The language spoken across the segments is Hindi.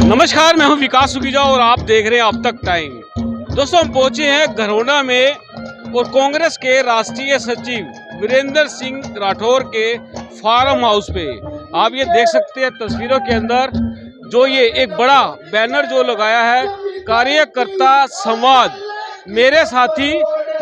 नमस्कार, मैं हूं विकास सुखीजा और आप देख रहे हैं अब तक टाइम। दोस्तों, हम पहुंचे हैं घरौंडा में और कांग्रेस के राष्ट्रीय सचिव वीरेंद्र सिंह राठौर के फार्म हाउस पे। आप ये देख सकते हैं तस्वीरों के अंदर जो ये एक बड़ा बैनर जो लगाया है, कार्यकर्ता संवाद मेरे साथी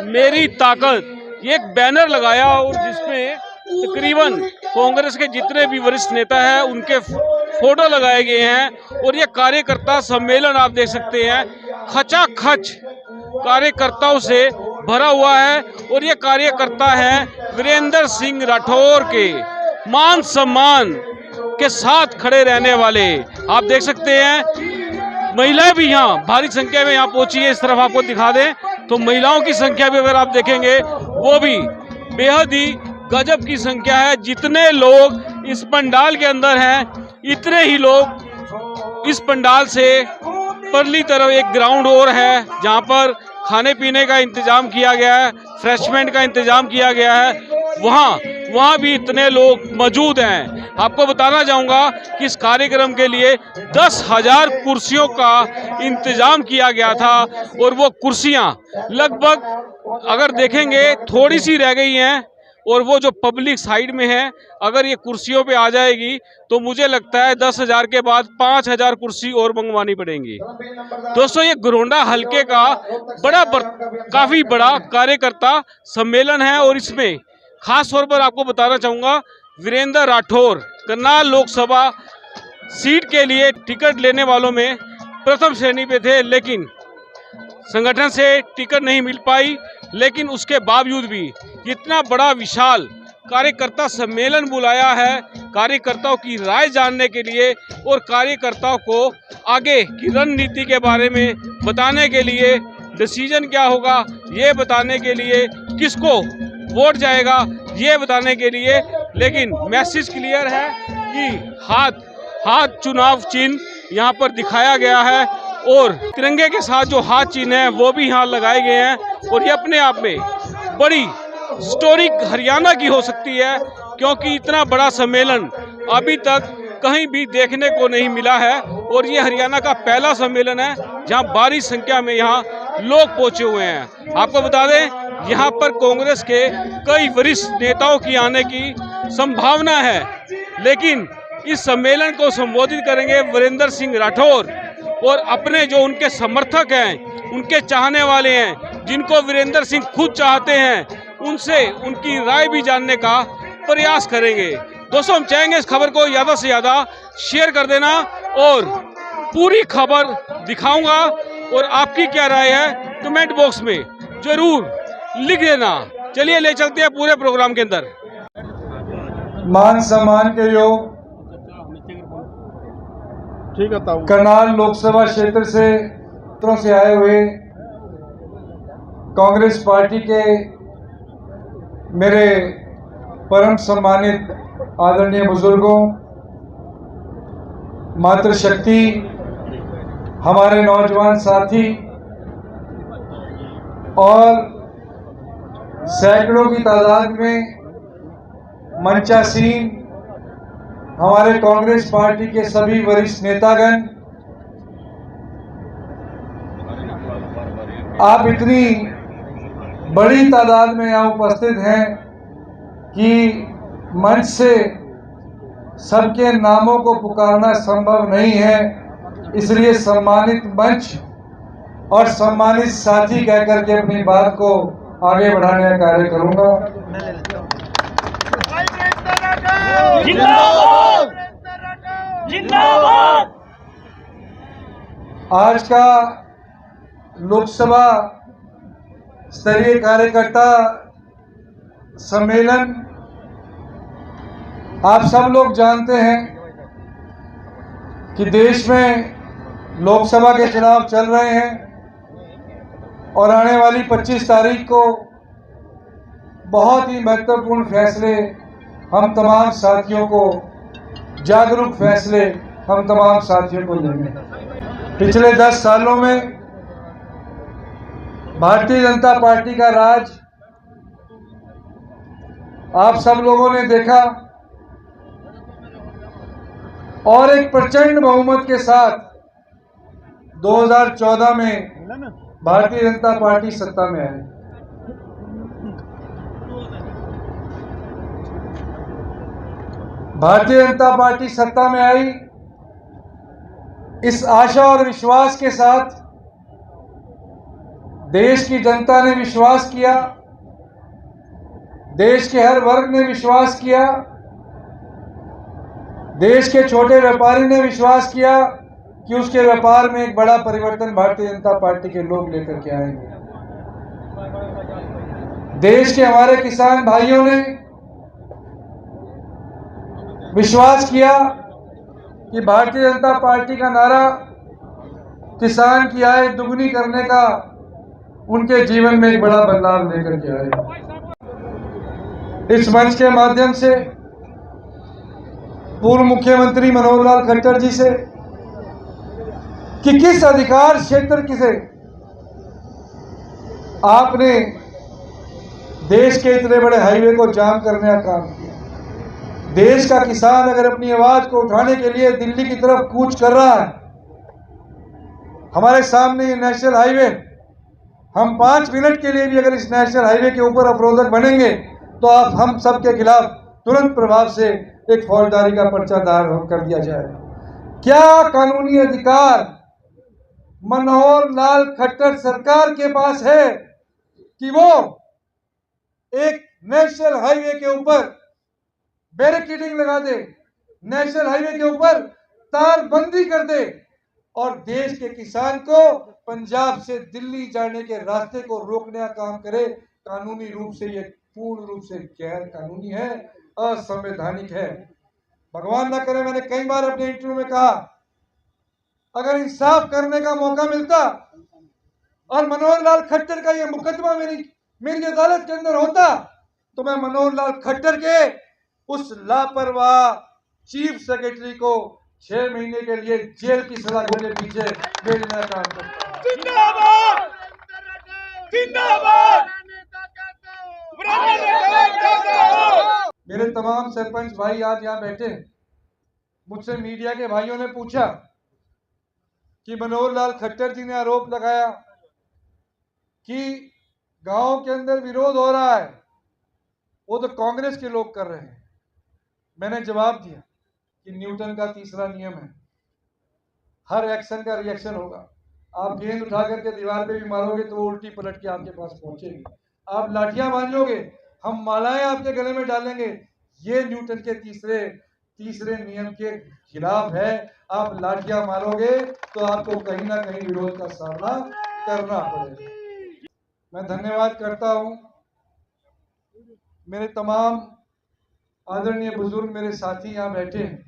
मेरी ताकत, ये एक बैनर लगाया और जिसमें तकरीबन कांग्रेस के जितने भी वरिष्ठ नेता हैं उनके फोटो लगाए गए हैं। और ये कार्यकर्ता सम्मेलन आप देख सकते हैं खचाखच कार्यकर्ताओं से भरा हुआ है। और ये कार्यकर्ता है वीरेंद्र सिंह राठौर के मान सम्मान के साथ खड़े रहने वाले। आप देख सकते हैं महिलाएं भी यहाँ भारी संख्या में यहाँ पहुंची है। इस तरफ आपको दिखा दें तो महिलाओं की संख्या भी अगर आप देखेंगे वो भी बेहद ही गजब की संख्या है। जितने लोग इस पंडाल के अंदर हैं इतने ही लोग इस पंडाल से परली तरफ एक ग्राउंड और है जहां पर खाने पीने का इंतजाम किया गया है, फ्रेशमेंट का इंतजाम किया गया है, वहाँ भी इतने लोग मौजूद हैं। आपको बताना चाहूँगा कि इस कार्यक्रम के लिए 10,000 कुर्सियों का इंतजाम किया गया था और वो कुर्सियाँ लगभग अगर देखेंगे थोड़ी सी रह गई हैं। और वो जो पब्लिक साइड में है अगर ये कुर्सियों पे आ जाएगी तो मुझे लगता है 10,000 के बाद 5,000 कुर्सी और मंगवानी पड़ेंगी। दोस्तों, ये घरौंडा हलके का काफी बड़ा कार्यकर्ता सम्मेलन है और इसमें खास तौर पर आपको बताना चाहूँगा वीरेंद्र राठौर करनाल लोकसभा सीट के लिए टिकट लेने वालों में प्रथम श्रेणी पे थे, लेकिन संगठन से टिकट नहीं मिल पाई। लेकिन उसके बावजूद भी इतना बड़ा विशाल कार्यकर्ता सम्मेलन बुलाया है कार्यकर्ताओं की राय जानने के लिए और कार्यकर्ताओं को आगे की रणनीति के बारे में बताने के लिए, डिसीजन क्या होगा ये बताने के लिए, किसको वोट जाएगा ये बताने के लिए। लेकिन मैसेज क्लियर है कि हाथ चुनाव चिन्ह यहाँ पर दिखाया गया है और तिरंगे के साथ जो हाथ चिन्ह है वो भी यहाँ लगाए गए हैं। और ये अपने आप में बड़ी स्टोरी हरियाणा की हो सकती है, क्योंकि इतना बड़ा सम्मेलन अभी तक कहीं भी देखने को नहीं मिला है। और ये हरियाणा का पहला सम्मेलन है जहाँ भारी संख्या में यहाँ लोग पहुँचे हुए हैं। आपको बता दें यहाँ पर कांग्रेस के कई वरिष्ठ नेताओं की आने की संभावना है, लेकिन इस सम्मेलन को संबोधित करेंगे वीरेंद्र सिंह राठौर और अपने जो उनके समर्थक हैं, उनके चाहने वाले हैं, जिनको वीरेंद्र सिंह खुद चाहते हैं, उनसे उनकी राय भी जानने का प्रयास करेंगे। दोस्तों, हम चाहेंगे इस खबर को ज़्यादा से ज़्यादा शेयर कर देना और पूरी खबर दिखाऊंगा और आपकी क्या राय है कमेंट बॉक्स में जरूर लिख देना। चलिए ले चलते हैं पूरे प्रोग्राम के अंदर। मान सम्मान के योग करनाल लोकसभा क्षेत्र से आए हुए कांग्रेस पार्टी के मेरे परम सम्मानित आदरणीय बुजुर्गों, मातृशक्ति, हमारे नौजवान साथी और सैकड़ों की तादाद में मंचासीन हमारे कांग्रेस पार्टी के सभी वरिष्ठ नेतागण, आप इतनी बड़ी तादाद में यहाँ उपस्थित हैं कि मंच से सबके नामों को पुकारना संभव नहीं है, इसलिए सम्मानित मंच और सम्मानित साथी कहकर के अपनी बात को आगे बढ़ाने का कार्य करूंगा। जिंदाबाद जिंदाबाद। आज का लोकसभा स्तरीय कार्यकर्ता सम्मेलन आप सब लोग जानते हैं कि देश में लोकसभा के चुनाव चल रहे हैं और आने वाली 25 तारीख को बहुत ही महत्वपूर्ण फैसले हम तमाम साथियों को, जागरूक फैसले हम तमाम साथियों को लेंगे। पिछले 10 सालों में भारतीय जनता पार्टी का राज आप सब लोगों ने देखा और एक प्रचंड बहुमत के साथ 2014 में भारतीय जनता पार्टी सत्ता में आई। भारतीय जनता पार्टी सत्ता में आई इस आशा और विश्वास के साथ, देश की जनता ने विश्वास किया, देश के हर वर्ग ने विश्वास किया, देश के छोटे व्यापारी ने विश्वास किया कि उसके व्यापार में एक बड़ा परिवर्तन भारतीय जनता पार्टी के लोग लेकर के आएंगे। देश के हमारे किसान भाइयों ने विश्वास किया कि भारतीय जनता पार्टी का नारा किसान की आय दुगनी करने का उनके जीवन में एक बड़ा बदलाव लेकर के आएगा। इस मंच के माध्यम से पूर्व मुख्यमंत्री मनोहर लाल खट्टर जी से कि किस अधिकार क्षेत्र से आपने देश के इतने बड़े हाईवे को जाम करने का काम किया। देश का किसान अगर अपनी आवाज को उठाने के लिए दिल्ली की तरफ कूच कर रहा है, हमारे सामने ये नेशनल हाईवे, हम 5 मिनट के लिए भी अगर इस नेशनल हाईवे के ऊपर अवरोधक बनेंगे तो हम सबके खिलाफ तुरंत प्रभाव से एक फौजदारी का पर्चा दायर कर दिया जाएगा। क्या कानूनी अधिकार मनोहर लाल खट्टर सरकार के पास है कि वो एक नेशनल हाईवे के ऊपर बैरिकेडिंग लगा दे, नेशनल हाईवे के ऊपर तारबंदी कर दे और देश के किसान को पंजाब से दिल्ली जाने के रास्ते को रोकने का काम करे? कानूनी रूप से ये पूर्ण रूप से गैर कानूनी है, असंवैधानिक है। भगवान ना करे, मैंने कई बार अपने इंटरव्यू में कहा, अगर इंसाफ करने का मौका मिलता और मनोहर लाल खट्टर का ये मुकदमा मेरी अदालत के अंदर होता तो मैं मनोहर लाल खट्टर के उस लापरवाह चीफ सेक्रेटरी को 6 महीने के लिए जेल की सजा के पीछे भेजने का काम करता। जिंदाबाद जिंदाबाद। मेरे तमाम सरपंच भाई आज यहाँ बैठे, मुझसे मीडिया के भाइयों ने पूछा कि मनोहर लाल खट्टर जी ने आरोप लगाया कि गांव के अंदर विरोध हो रहा है, वो तो कांग्रेस के लोग कर रहे हैं। मैंने जवाब दिया कि न्यूटन का तीसरा नियम है, हर एक्शन का रिएक्शन होगा। आप गेंद उठा करके दीवार पे भी मारोगे तो वो उल्टी पलट के आपके पास पहुंचेगी। आप लाठियां बांधोगे, हम मालाएं आपके गले में डालेंगे, ये न्यूटन के तीसरे नियम के खिलाफ है। आप लाठियां मारोगे तो आपको कहीं ना कहीं विरोध का सामना करना पड़ेगा। मैं धन्यवाद करता हूं मेरे तमाम आदरणीय बुजुर्ग, मेरे साथी यहाँ बैठे हैं।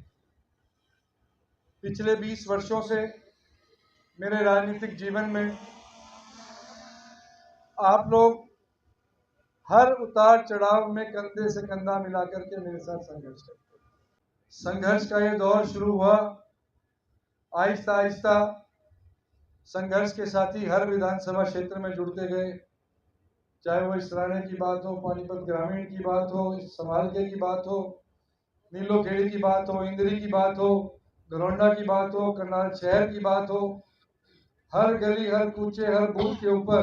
पिछले 20 वर्षों से मेरे राजनीतिक जीवन में आप लोग हर उतार चढ़ाव में कंधे से कंधा मिलाकर के मेरे साथ संघर्ष करते हैं। संघर्ष का ये दौर शुरू हुआ, आहिस्ता आहिस्ता संघर्ष के साथी हर विधानसभा क्षेत्र में जुड़ते गए, चाहे वो इसराने की बात हो, पानीपत ग्रामीण की बात हो, समालके की बात हो, नीलोखेड़ी की बात हो, इंदरी की बात हो, घरौंडा की बात हो, करनाल शहर की बात हो। हर गली, हर कूचे, हर बूथ के ऊपर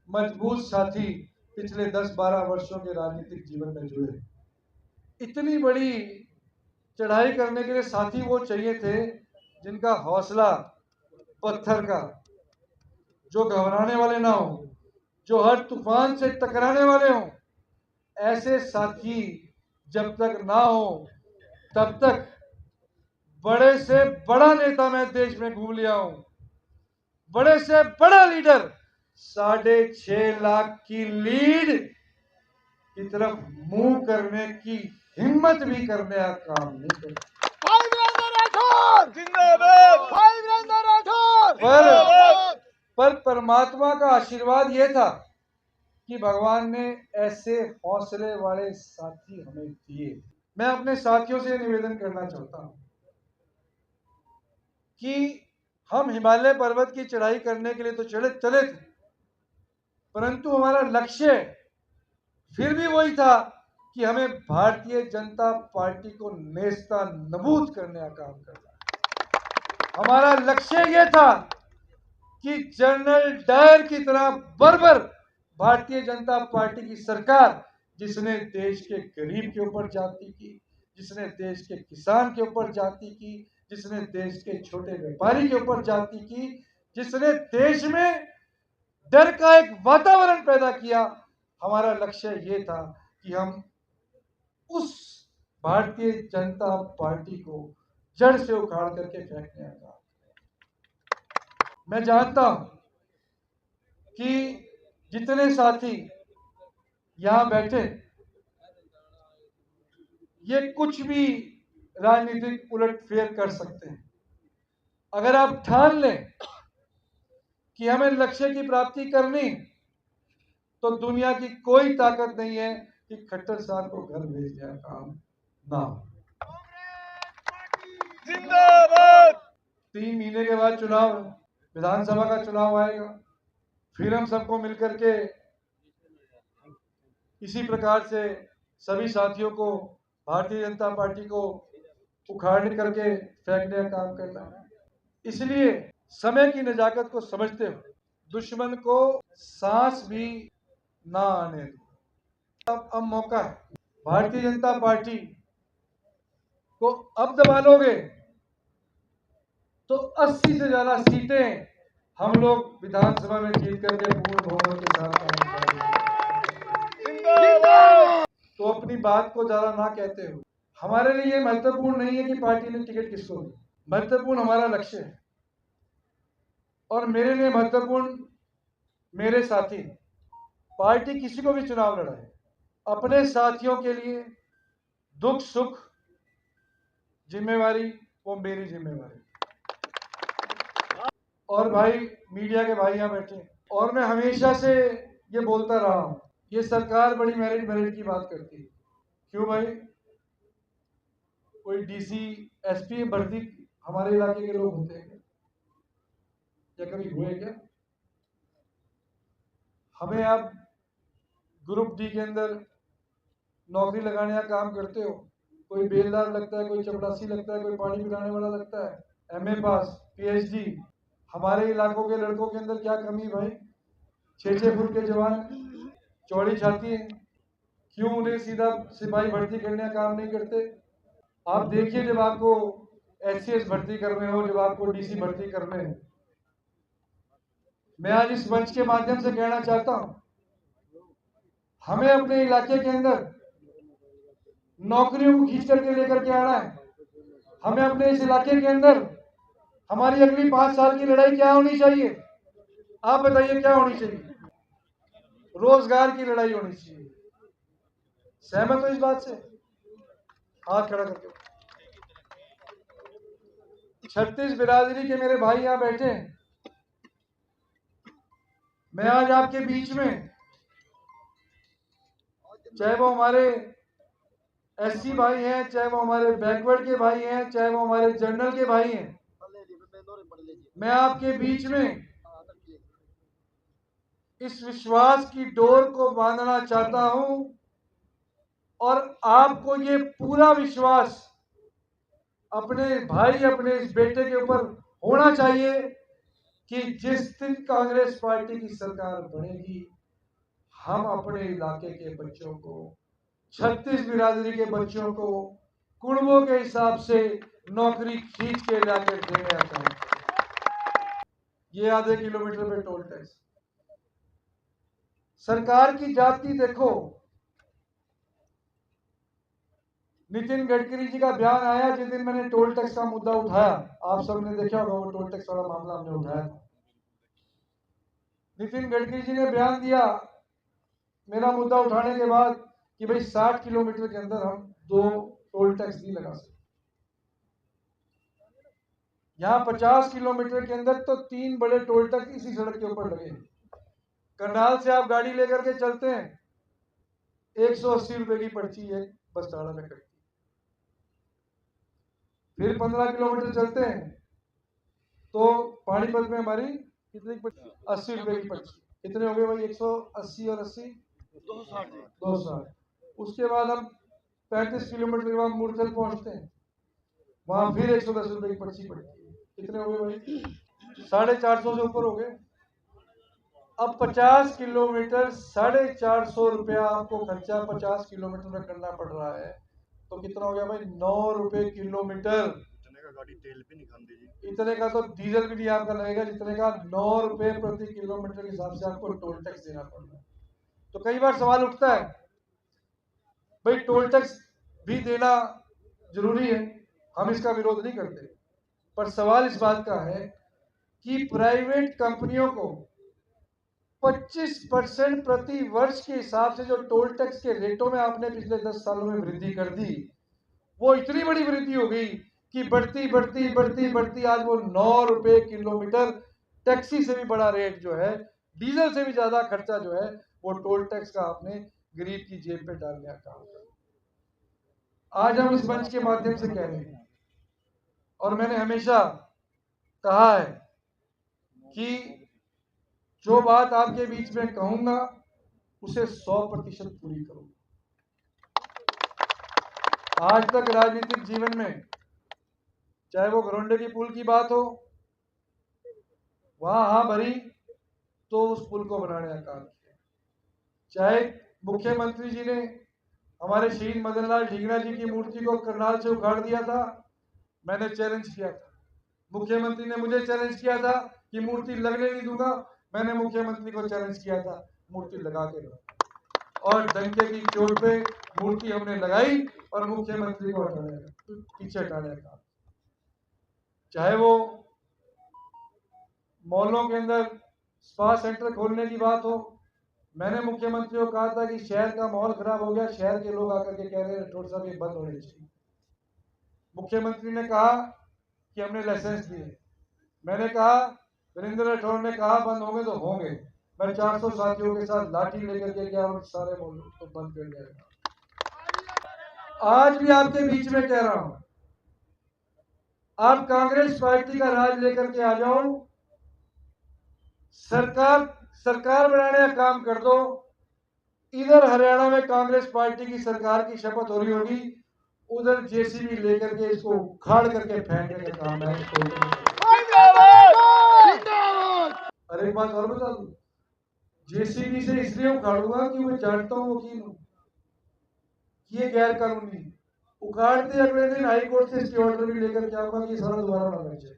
मजबूत साथी पिछले 10-12 वर्षों के राजनीतिक जीवन में जुड़े। इतनी बड़ी चढ़ाई करने के लिए साथी वो चाहिए थे जिनका हौसला पत्थर का, जो घबराने वाले ना हो, जो हर तूफान से टकराने वाले हों। ऐसे साथी जब तक ना हो तब तक बड़े से बड़ा नेता मैं देश में घूम लिया हूं, बड़े से बड़ा लीडर 6.5 लाख की लीड की तरफ मुंह करने की हिम्मत भी करने का काम नहीं करता। पर परमात्मा का आशीर्वाद यह था कि भगवान ने ऐसे हौसले वाले साथी हमें दिए। मैं अपने साथियों से निवेदन करना चाहता हूं कि हम हिमालय पर्वत की चढ़ाई करने के लिए तो चले थे, परंतु हमारा लक्ष्य फिर भी वही था कि हमें भारतीय जनता पार्टी को नेस्ता नबूद करने का काम करना। हमारा लक्ष्य यह था कि जनरल डायर की तरह बर्बर भारतीय जनता पार्टी की सरकार, जिसने देश के गरीब के ऊपर जाति की, जिसने देश के किसान के ऊपर जाति की, जिसने देश के छोटे व्यापारी के ऊपर जाति की, जिसने देश में डर का एक वातावरण पैदा किया, हमारा लक्ष्य ये था कि हम उस भारतीय जनता पार्टी को जड़ से उखाड़ करके फेंकने का। मैं जानता हूं कि जितने साथी यहां बैठे, ये कुछ भी राजनीतिक उलटफेर कर सकते हैं। अगर आप ठान लें कि हमें लक्ष्य की प्राप्ति करनी, तो दुनिया की कोई ताकत नहीं है कि खट्टर साहब को घर भेज दिया काम ना हो। जिंदाबाद। 3 महीने के बाद चुनाव, विधानसभा का चुनाव आएगा, फिर हम सबको मिलकर के इसी प्रकार से सभी साथियों को भारतीय जनता पार्टी को उखाड़ करके फेंकने का काम करना है। इसलिए समय की नजाकत को समझते हुए दुश्मन को सांस भी ना आने दो। अब मौका है। भारतीय जनता पार्टी को अब दबा लोगे तो 80 से ज्यादा सीटें हम लोग विधानसभा में जीत करके पूर्ण बहुमत के साथ काम करेंगे। तो अपनी बात को ज्यादा ना कहते हो। हमारे लिए ये महत्वपूर्ण नहीं है कि पार्टी ने टिकट किसको दी, महत्वपूर्ण हमारा लक्ष्य है। और मेरे लिए महत्वपूर्ण मेरे साथी। पार्टी किसी को भी चुनाव लड़ाए, अपने साथियों के लिए दुख सुख जिम्मेवारी वो मेरी जिम्मेवारी। और भाई मीडिया के भाई यहां बैठे, और मैं हमेशा से ये बोलता रहा हूं, ये सरकार बड़ी मेरिट की बात करती है। क्यों भाई? कोई डीसी एसपी भर्ती हमारे इलाके के लोग होते हैं या कभी हुए क्या? हमें आप ग्रुप डी के अंदर नौकरी लगाने का काम करते हो, कोई बेलदार लगता है, कोई चपरासी लगता है, कोई पानी पिलाने वाला लगता है, एमए पास, पीएचडी। हमारे इलाकों के लड़कों के अंदर क्या कमी भाई? 6-6 फुट के जवान, चौड़ी छाती है, क्यों उन्हें सीधा सिपाही भर्ती करने का काम नहीं करते? आप देखिए, जब आपको एससीएस भर्ती करने हो, जब आपको डीसी भर्ती करने हो, मैं आज इस मंच के माध्यम से कहना चाहता हूं, हमें अपने इलाके के अंदर नौकरियों को खींच करके लेकर के आना है। हमें अपने इस इलाके के अंदर हमारी अगली 5 साल की लड़ाई क्या होनी चाहिए? आप बताइए, क्या होनी चाहिए? रोजगार की लड़ाई होनी चाहिए। सहमत हो इस बात से? हाथ खड़ा करके। 36 बिरादरी के मेरे भाई यहां बैठे हैं। मैं आज आपके बीच में, चाहे वो हमारे एससी भाई हैं, चाहे वो हमारे बैकवर्ड के भाई हैं, चाहे वो हमारे जनरल के भाई हैं, मैं आपके बीच में इस विश्वास की डोर को बांधना चाहता हूं, और आपको ये पूरा विश्वास अपने भाई, अपने इस बेटे के ऊपर होना चाहिए कि जिस दिन कांग्रेस पार्टी की सरकार बनेगी, हम अपने इलाके के बच्चों को, 36 बिरादरी के बच्चों को कुड़बों के हिसाब से नौकरी खींच के लाकर देने आता है। ये आधे किलोमीटर पे टोल टैक्स, सरकार की जाति देखो। नितिन गडकरी जी का बयान आया जिस दिन मैंने टोल टैक्स का मुद्दा उठाया, आप सबने देखा होगा वो टोल टैक्स वाला मामला हमने उठाया था। नितिन गडकरी जी ने बयान दिया मेरा मुद्दा उठाने के बाद कि भाई 60 किलोमीटर के अंदर हम 2 टोल टैक्स नहीं लगा सकते। यहाँ 50 किलोमीटर के अंदर तो 3 बड़े टोल टैक्स इसी सड़क के ऊपर लगे। करनाल से आप गाड़ी लेकर के चलते हैं, 180 रुपए की पर्ची है बसटाड़ा में कटती। फिर 15 किलोमीटर चलते हैं तो पानीपत में हमारी कितनी 80 रुपए की पर्ची। कितने हो गए भाई? 180 और 80 260। उसके बाद हम 35 किलोमीटर के बाद मुरथल पहुंचते हैं, वहां फिर 110 रुपए की पर्ची पड़ती है। कितने हो गए भाई? 450 से ऊपर हो गए। अब 50 किलोमीटर 450 रुपया आपको खर्चा 50 किलोमीटर में करना पड़ रहा है, तो कितना हो गया भाई? 9 रुपए किलोमीटर। इतने का गाड़ी तेल भी नहीं खाती जी। इतने का तो डीजल भी नहीं आपका लगेगा जितने का 9 रुपए प्रति किलोमीटर के हिसाब से आपको टोल टैक्स देना पड़ रहा है। तो कई बार सवाल उठता है भाई टोल टैक्स भी देना जरूरी है, हम इसका विरोध नहीं करते, पर सवाल इस बात का है कि प्राइवेट कंपनियों को 25% प्रति वर्ष के हिसाब से जो टोल टैक्स के रेटों में आपने पिछले 10 सालों में वृद्धि कर दी, वो इतनी बड़ी वृद्धि हो गई कि बढ़ती बढ़ती बढ़ती बढ़ती आज वो 9 रुपए किलोमीटर टैक्सी से भी बड़ा रेट जो है, डीजल से भी ज्यादा खर्चा जो है वो टोल टैक्स का आपने गरीब की जेब पे डालने का काम किया। आज हम इस मंच के माध्यम से कह रहे हैं, और मैंने हमेशा कहा है कि जो बात आपके बीच में कहूंगा उसे 100% पूरी करूंगा। आज तक राजनीतिक जीवन में चाहे वो घरोंडे की पुल की बात हो, वहां हाँ भरी तो उस पुल को बनाने का काम किया। चाहे मुख्यमंत्री जी ने हमारे शहीद मदन लाल ढींगरा जी की मूर्ति को करनाल से उखाड़ दिया था, मैंने चैलेंज किया था। मुख्यमंत्री ने मुझे चैलेंज किया था कि मूर्ति लगने नहीं दूंगा, मैंने मुख्यमंत्री को चैलेंज किया था मूर्ति लगा के रहो, और डंके की चोट पे मूर्ति हमने लगाई और मुख्यमंत्री को पीछे हटाने का। चाहे वो मॉलों के अंदर स्पा सेंटर खोलने की बात हो, मैंने मुख्यमंत्री को कहा था कि शहर का माहौल खराब हो गया, शहर के लोग आकर के कह रहे हैं राठौर साहब ये बंद होने चाहिए। मुख्यमंत्री ने कहा कि हमने लाइसेंस दिए, मैंने कहा वीरेंद्र राठौर ने कहा बंद होंगे तो होंगे, मैं 400 साथियों के साथ लाठी लेकर के गया और सारे मॉल को बंद कर दिया। आज भी आपके बीच में कह रहा हूं, आप कांग्रेस पार्टी का राज लेकर के आ जाओ, सरकार बनाने का काम कर दो। इधर हरियाणा में कांग्रेस पार्टी की सरकार की शपथ हो रही होगी, उधर जेसीबी लेकर के इसको उखाड़ करके फेंकने का काम है। अरे एक बात और बता दूं, जेसीबी से इसलिए उखाड़ूंगा कि मैं जानता हूं वकील हूं कि ये गैर कानूनी, उखाड़ते अगले दिन हाई कोर्ट से स्टे ऑर्डर भी लेकर के आऊंगा कि सारा दोबारा ना लग जाए।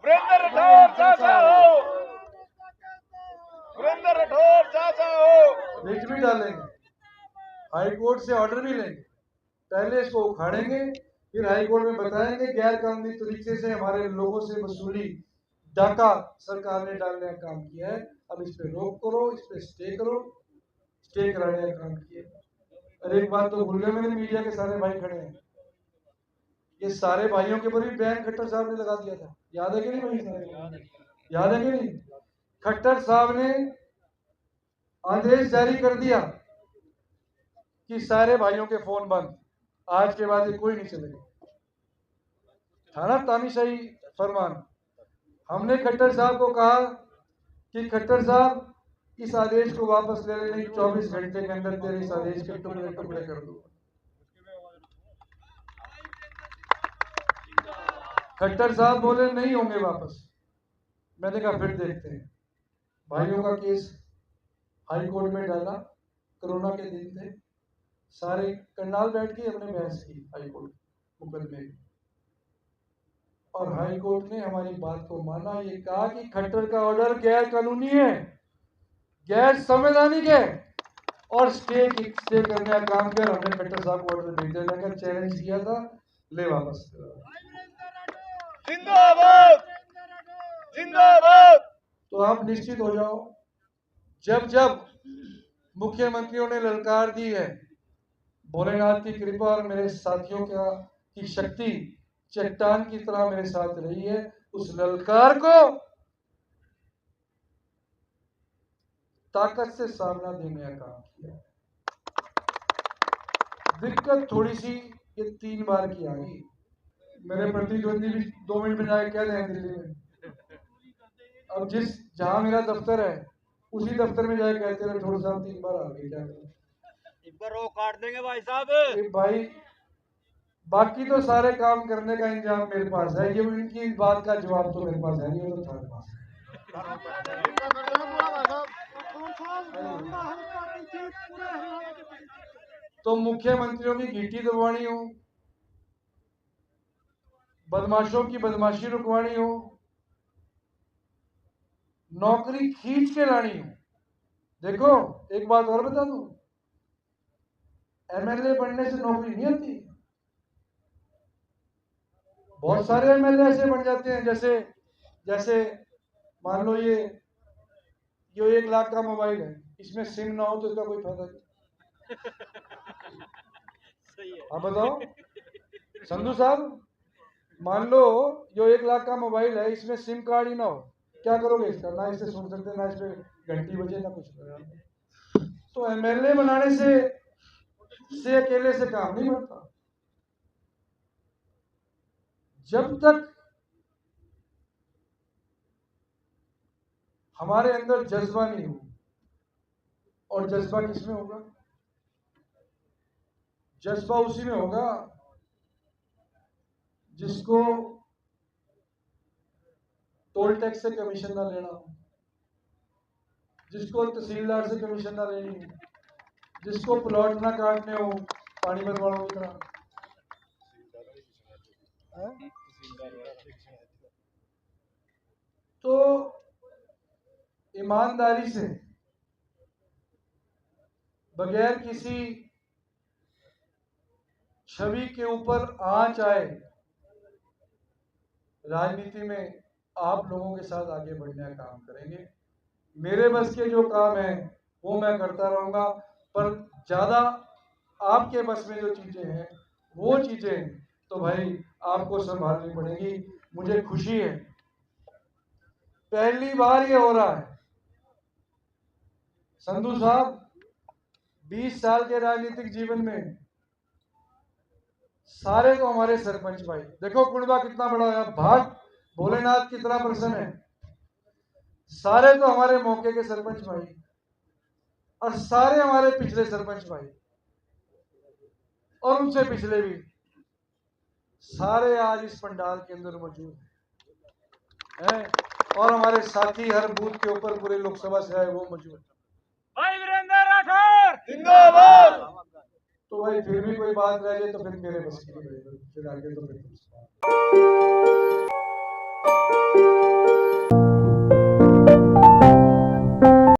वीरेंद्र राठौर चाचा हो, वीरेंद्र राठौर चाचा हो। रिट भी डालेंगे, हाई कोर्ट से ऑर्डर भी लेंगे, पहले इसको उखाड़ेंगे, फिर हाई कोर्ट में बताएंगे गैर कानूनी तरीके से हमारे लोगों से वसूली डाका सरकार ने डालने का काम किया है, अब इस पे रोक करो, इस पे स्टे करो, स्टे कराने का काम किया। अरे एक बात तो भूल गए, मैंने मीडिया के सारे भाई खड़े हैं, ये सारे भाइयों के ऊपर भी बैन खट्टर साहब ने लगा दिया था, याद है कि नहीं भाई? याद है कि नहीं? खट्टर साहब ने आदेश जारी कर दिया कि सारे भाइयों के फोन बंद, आज के बाद ये कोई नहीं चलेगा। था ना तानाशाही फरमान। हमने खट्टर साहब को कहा कि खट्टर साहब इस आदेश को वापस ले लेने, 24 घंटे के अंदर तेरे इस आदेश के टुकड़े टुकड़े कर दो। खट्टर साहब बोले नहीं होंगे वापस। मैंने कहा फिर देखते हैं। भाइयों का केस हाई कोर्ट में डाला, कोरोना के दिन थे, सारे करनाल बैठ के अपने बहस की हाई कोर्ट मुकदमे, और हाई कोर्ट ने हमारी बात को माना, ये कहा कि खट्टर का ऑर्डर गैर कानूनी है, गैर संवैधानिक है, और स्टे करने का काम किया। हमने खट्टर साहब को ऑर्डर भेजा, जाकर चैलेंज किया था, ले वापस। जिंदाबाद जिंदाबाद। तो आप निश्चित हो जाओ, जब जब मुख्यमंत्रियों ने ललकार दी है, भोलेनाथ की कृपा और मेरे साथियों की शक्ति चट्टान की तरह मेरे साथ रही है, उस ललकार को ताकत से सामना देने का काम किया। दिक्कत थोड़ी सी ये 3 बार की आ गई, मेरे प्रतिद्वंदी भी 2 मिनट में जाके कह रहे हैं दिल्ली में, अब जहां मेरा दफ्तर है उसी दफ्तर में जाके कहते रहे राठौर साहब 3 बार आ गए, क्या करें? इस बार वो काट देंगे भाई साहब। भाई बाकी तो सारे काम करने का इंतजाम मेरे पास है। ये इनकी इस बात का जवाब तो मेरे पास है नहीं, वो तो तुम्हारे पास है। तो मुख्यमंत्रियों की घीटी दबानी हो, बदमाशों की बदमाशी रुकवानी हो, नौकरी खींच के लानी हो। देखो एक बात और बता दूं, एमएलए बनने से नौकरी नहीं आती। बहुत सारे एमएलए ऐसे बन जाते हैं, जैसे जैसे मान लो ये 1 लाख का मोबाइल है, इसमें सिम ना हो तो इसका कोई फायदा नहीं। आप बताओ संधू साहब, मान लो जो 1 लाख का मोबाइल है, इसमें सिम कार्ड ही ना हो, क्या करोगे इसका? ना इससे सुन सकते, ना इस पे घंटी बजे, ना कुछ। तो एमएलए बनाने से अकेले से काम नहीं बनता। जब तक हमारे अंदर जज्बा नहीं हो, और जज्बा किसमें होगा? जज्बा उसी में होगा जिसको टोल टैक्स से कमीशन ना लेना हो, जिसको तहसीलदार से कमीशन ना लेनी हो, जिसको प्लॉट ना काटने हो पानीपत वालों की तरह। तो ईमानदारी से, बगैर किसी छवि के ऊपर आंच आए, राजनीति में आप लोगों के साथ आगे बढ़ने का काम करेंगे। मेरे बस के जो काम है वो मैं करता रहूंगा, पर ज्यादा आपके बस में जो चीजें हैं वो चीजें तो भाई आपको संभालनी पड़ेगी। मुझे खुशी है, पहली बार ये हो रहा है। संधू साहब 20 साल के राजनीतिक जीवन में सारे तो हमारे सरपंच भाई, देखो कुंडवा कितना बड़ा है, भाग भोलेनाथ कितना प्रसन्न है, सारे तो हमारे मौके के सरपंच भाई, और सारे हमारे पिछले सरपंच भाई, और उनसे पिछले भी, सारे आज इस पंडाल के अंदर मौजूद हैं, और हमारे साथी हर बूथ के ऊपर पूरे लोकसभा से आए वो मौजूद हैं। भाई वीरेंद्र राठौर जिंदाबाद। तो भाई फिर भी कोई बात रह जाए तो फिर मेरे बस की नहीं रहेगी, फिर आगे तो फिर